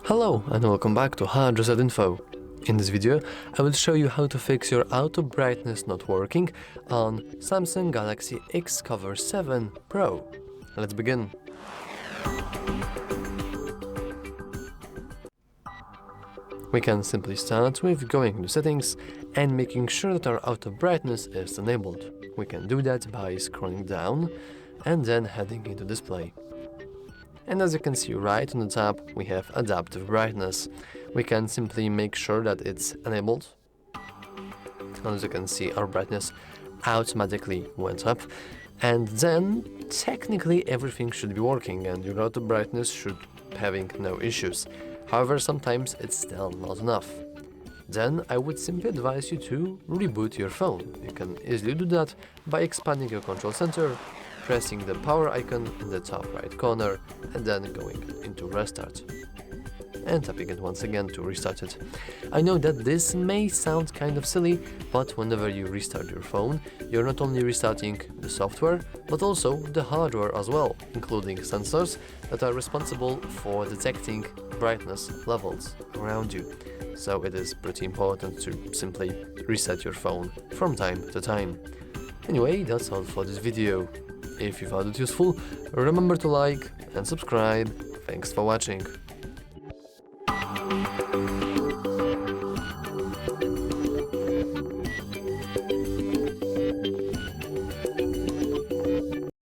Hello and welcome back to HardReset.Info. In this video, I will show you how to fix your auto brightness not working on Samsung Galaxy XCover7 Pro. Let's begin. We can simply start with going into settings and making sure that our auto brightness is enabled. We can do that by scrolling down and then heading into display. And as you can see right on the top, we have adaptive brightness. We can simply make sure that it's enabled. And as you can see, our brightness automatically went up. And then technically everything should be working and your auto brightness should be having no issues. However, sometimes it's still not enough. Then I would simply advise you to reboot your phone. You can easily do that by expanding your control center, pressing the power icon in the top right corner and then going into restart and tapping it once again to restart it. I know that this may sound kind of silly, but whenever you restart your phone, you're not only restarting the software, but also the hardware as well, including sensors that are responsible for detecting brightness levels around you. So it is pretty important to simply reset your phone from time to time. Anyway, that's all for this video. If you found it useful, remember to like and subscribe. Thanks for watching.